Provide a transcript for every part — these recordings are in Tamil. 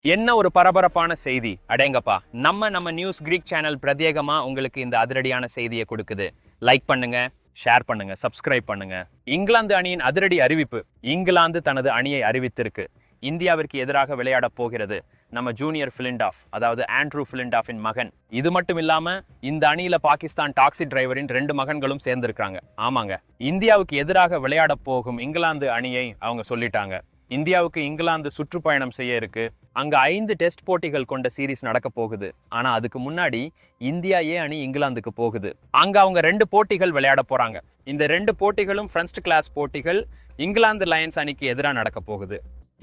என்ன ஒரு பரபரப்பான செய்தி அடேங்கப்பா. நம்ம நியூஸ் கிரீக் சேனல் பிரத்யேகமா உங்களுக்கு இந்த அதிரடியான செய்தியை கொடுக்குது. லைக் பண்ணுங்க, ஷேர் பண்ணுங்க, சப்ஸ்கிரைப் பண்ணுங்க. இங்கிலாந்து அணியின் அதிரடி அறிவிப்பு. இங்கிலாந்து தனது அணியை அறிவித்திருக்கு. இந்தியாவிற்கு எதிராக விளையாட போகிறது நம்ம ஜூனியர் பிளிண்டாஃப், அதாவது ஆண்ட்ரூ பிளிண்டாஃபின் மகன். இது மட்டும் இல்லாம இந்த அணியில பாகிஸ்தான் டாக்ஸி டிரைவரின் 2 மகன்களும் சேர்ந்திருக்காங்க. ஆமாங்க, இந்தியாவுக்கு எதிராக விளையாட போகும் இங்கிலாந்து அணியை அவங்க சொல்லிட்டாங்க. இந்தியாவுக்கு இங்கிலாந்து சுற்றுப்பயணம் செய்ய இருக்கு. அங்க 5 டெஸ்ட் போட்டிகள் கொண்ட சீரீஸ் நடக்க போகுது. ஆனா அதுக்கு முன்னாடி இந்தியா ஏ அணி இங்கிலாந்துக்கு போகுது. அங்க அவங்க 2 போட்டிகள் விளையாட போறாங்க. இந்த 2 போட்டிகளும் ஃபர்ஸ்ட் கிளாஸ் போட்டிகள். இங்கிலாந்து லயன்ஸ் அணிக்கு எதிராக நடக்க போகுது.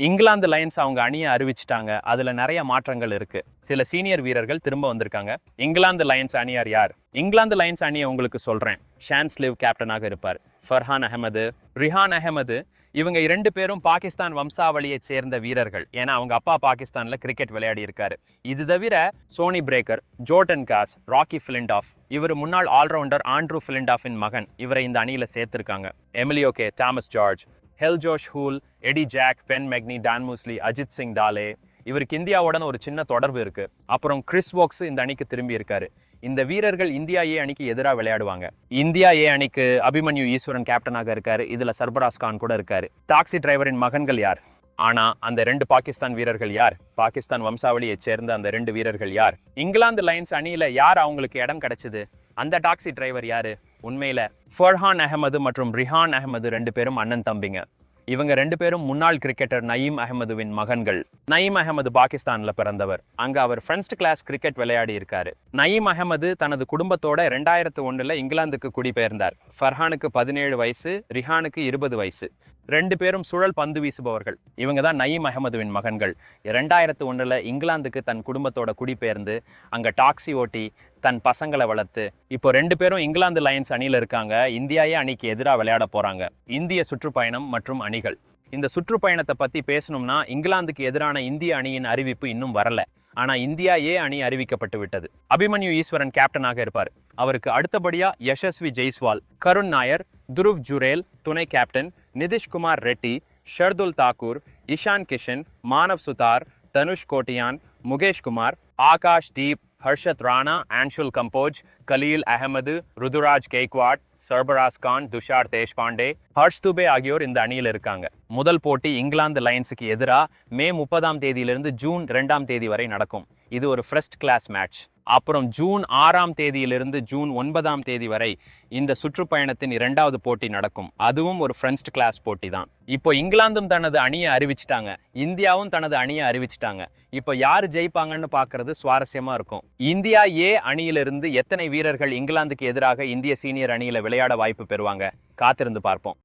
இங்கிலாந்து லயன்ஸ் அவங்க அணியை அறிவிச்சிட்டாங்க. அதுல நிறைய மாற்றங்கள் இருக்கு. சில சீனியர் வீரர்கள் திரும்ப வந்திருக்காங்க. இங்கிலாந்து லயன்ஸ் அணியார் யார்? இங்கிலாந்து லயன்ஸ் அணியை உங்களுக்கு சொல்றேன். ஷான் ஸ்லிவ் கேப்டனாக இருப்பார். ஃபர்ஹான் அஹமது, ரிஹான் அஹமது, இவங்க 2 பேரும் பாகிஸ்தான் வம்சாவளியை சேர்ந்த வீரர்கள். ஏன்னா அவங்க அப்பா பாகிஸ்தான்ல கிரிக்கெட் விளையாடி இருக்காரு. இது தவிர Sonny Baker, Jordan Cox, Rocky Flintoff, இவர் முன்னாள் ஆல்ரவுண்டர் ஆண்ட்ரூ பிளிண்டாஃபின் மகன். இவரை இந்த அணியில சேர்த்திருக்காங்க. எமிலியோ கே, தாமஸ் ஜார்ஜ், ஹெல்ஜோஷ் Hull, Eddie Jack, Ben McKinney, Dan Mousley, Ajit Singh Dale. இவருக்கு இந்தியாவுடன் ஒரு சின்ன தொடர்பு இருக்கு. அப்புறம் கிறிஸ் வோக்ஸ் இந்த அணிக்கு திரும்பி இருக்காரு. இந்த வீரர்கள் இந்தியா ஏ அணிக்கு எதிராக விளையாடுவாங்க. இந்தியா ஏ அணிக்கு அபிமன்யு ஈஸ்வரன் கேப்டனாக இருக்காரு. இதுல சர்பராஸ் கான் கூட இருக்காரு. டாக்ஸி டிரைவரின் மகன்கள் யார்? ஆனா அந்த 2 பாகிஸ்தான் வீரர்கள் யார்? பாகிஸ்தான் வம்சாவளியை சேர்ந்த அந்த 2 வீரர்கள் யார்? இங்கிலாந்து லயன்ஸ் அணியில யார் அவங்களுக்கு இடம் கிடைச்சது? அந்த டாக்ஸி டிரைவர் யாரு? உண்மையில ஃபர்ஹான் அஹமது மற்றும் ரிஹான் அஹமது 2 பேரும் அண்ணன் தம்பிங்க. இவங்க 2 பேரும் முன்னாள் கிரிக்கெட்டர் நயீம் அஹமதுவின் மகன்கள். நயீம் அஹமது பாகிஸ்தான்ல பிறந்தவர். அங்க அவர் ஃபர்ஸ்ட் கிளாஸ் கிரிக்கெட் விளையாடி இருக்காரு. நயீம் அஹமது தனது குடும்பத்தோட 2001ல இங்கிலாந்துக்கு குடிபெயர்ந்தார். ஃபர்ஹானுக்கு 17 வயசு, ரிஹானுக்கு 20 வயசு. 2 பேரும் சுழல் பந்து வீசுபவர்கள். இவங்க தான் நயீம் அஹமதுவின் மகன்கள். 2001ல இங்கிலாந்துக்கு தன் குடும்பத்தோட குடிபெயர்ந்து அங்க டாக்ஸி ஓட்டி தன் பசங்களை வளர்த்து இப்போ 2 பேரும் இங்கிலாந்து லயன்ஸ் அணியில இருக்காங்க. இந்தியாவே அணிக்கு எதிராக விளையாட போறாங்க. இந்திய சுற்றுப்பயணம் மற்றும் அணிகள். இந்த சுற்றுப்பயணத்தை பத்தி பேசணும்னா இங்கிலாந்துக்கு எதிரான இந்திய அணியின் அறிவிப்பு இன்னும் வரல. ஆனா இந்தியா ஏ அணி அறிவிக்கப்பட்டு விட்டது. அபிமன்யு ஈஸ்வரன் கேப்டனாக இருப்பார். அவருக்கு அடுத்தபடியா யசஸ்வி ஜெய்ஸ்வால், கருண் நாயர், துருவ் ஜுரேல் துணை கேப்டன், நிதிஷ்குமார் ரெட்டி, ஷர்துல் தாக்கூர், இஷான் கிஷன், மானவ் சுதார், தனுஷ் கோட்டியான், முகேஷ் குமார், ஆகாஷ் தீப், ஹர்ஷத் ராணா, ஆன்ஷுல் கம்போஜ், கலீல் அஹமது, ருதுராஜ் கெய்க்வாட், சர்பராஸ் கான், துஷார் தேஷ்பாண்டே, ஹர்ஷ் துபே ஆகியோர் இந்த அணியில் இருக்காங்க. முதல் போட்டி இங்கிலாந்து லயன்ஸுக்கு எதிராக மே 30ஆம் தேதியிலிருந்து ஜூன் 2ஆம் தேதி வரை நடக்கும். இது ஒரு ஃபர்ஸ்ட் கிளாஸ் மேட்ச். அப்புறம் ஜூன் 6ஆம் தேதியிலிருந்து ஜூன் 9ஆம் தேதி வரை இந்த சுற்றுப்பயணத்தின் 2வது போட்டி நடக்கும். அதுவும் ஒரு ஃபர்ஸ்ட் கிளாஸ் போட்டி தான். இப்போ இங்கிலாந்தும் தனது அணியை அறிவிச்சிட்டாங்க. இந்தியாவும் தனது அணியை அறிவிச்சிட்டாங்க. இப்போ யார் ஜெயிப்பாங்கன்னு பார்க்கிறது சுவாரஸ்யமா இருக்கும். இந்தியா ஏ அணியிலிருந்து எத்தனை வீரர்கள் இங்கிலாந்துக்கு எதிராக இந்திய சீனியர் அணியில விளையாட வாய்ப்பு பெறுவாங்க? காத்திருந்து பார்ப்போம்.